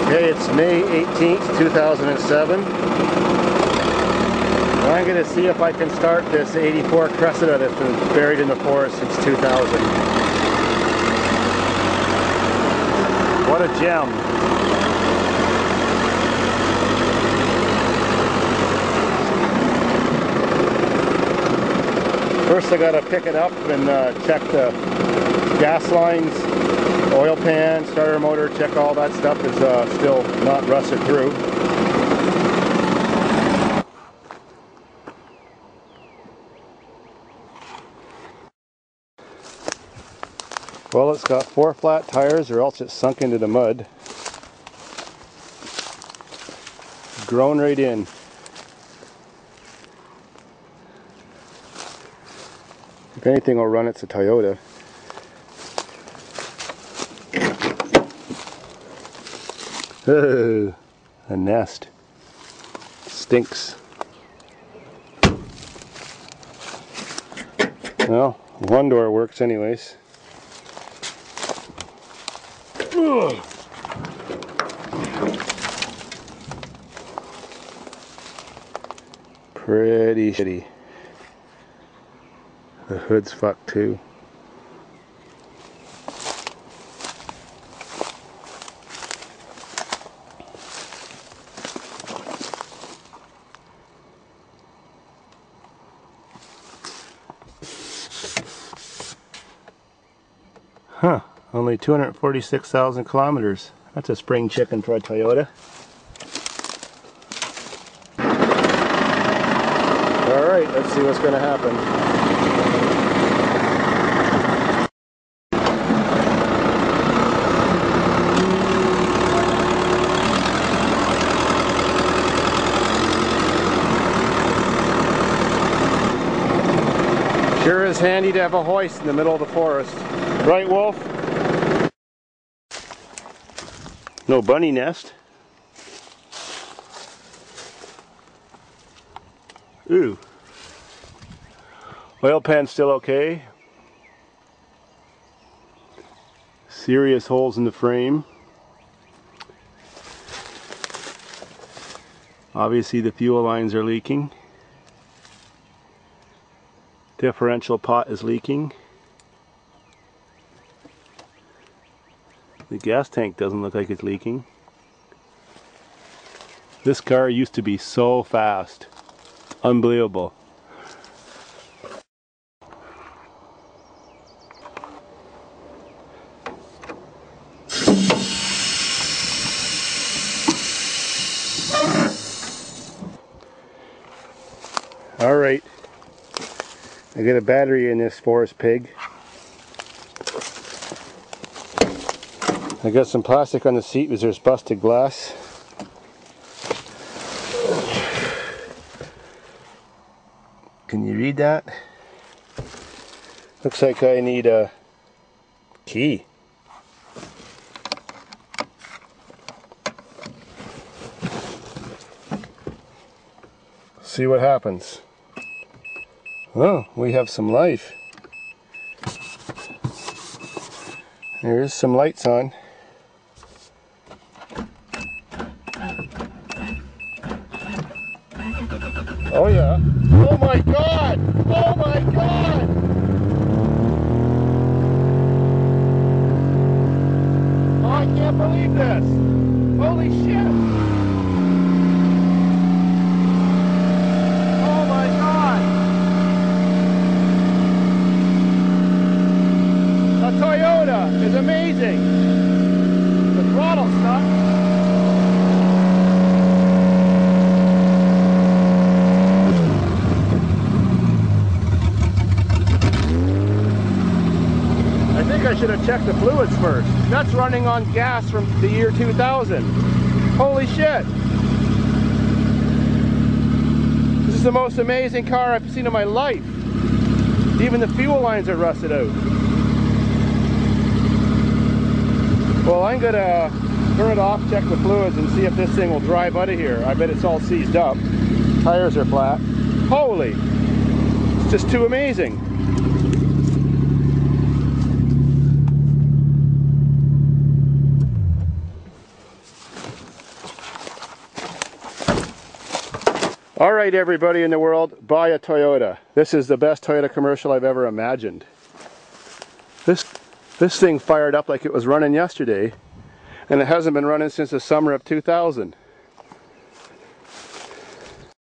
Okay, it's May 18th, 2007. And I'm going to see if I can start this 84 Cressida that's been buried in the forest since 2000. What a gem. First I got to pick it up and check the gas lines, oil pan, starter motor, check all that stuff is still not rusted through. Well, it's got 4 flat tires or else it's sunk into the mud. Grown right in. If anything will run, it's a Toyota. Oh, a nest. Stinks. Well, one door works anyways. Ugh. Pretty shitty. The hood's fucked too. Huh, only 246,000 kilometers. That's a spring chicken for a Toyota. Alright, let's see what's going to happen. Sure is handy to have a hoist in the middle of the forest. Right, Wolf? No bunny nest. Ooh. Oil pan's still okay. Serious holes in the frame. Obviously the fuel lines are leaking. Differential pot is leaking. The gas tank doesn't look like it's leaking. This car used to be so fast. Unbelievable. Alright. I got a battery in this forest pig. I got some plastic on the seat because there's busted glass. Can you read that? Looks like I need a key. See what happens. Oh, we have some life. There is some lights on. Oh yeah. Oh my god! Oh my god! Oh, I can't believe this! Holy shit! Oh my god! The Toyota is amazing! The throttle stuck. I should have checked the fluids first. That's running on gas from the year 2000. Holy shit! This is the most amazing car I've seen in my life. Even the fuel lines are rusted out. Well, I'm gonna turn it off, check the fluids, and see if this thing will drive out of here. I bet it's all seized up. Tires are flat. Holy! It's just too amazing. All right, everybody in the world, buy a Toyota. This is the best Toyota commercial I've ever imagined. This thing fired up like it was running yesterday, and it hasn't been running since the summer of 2000.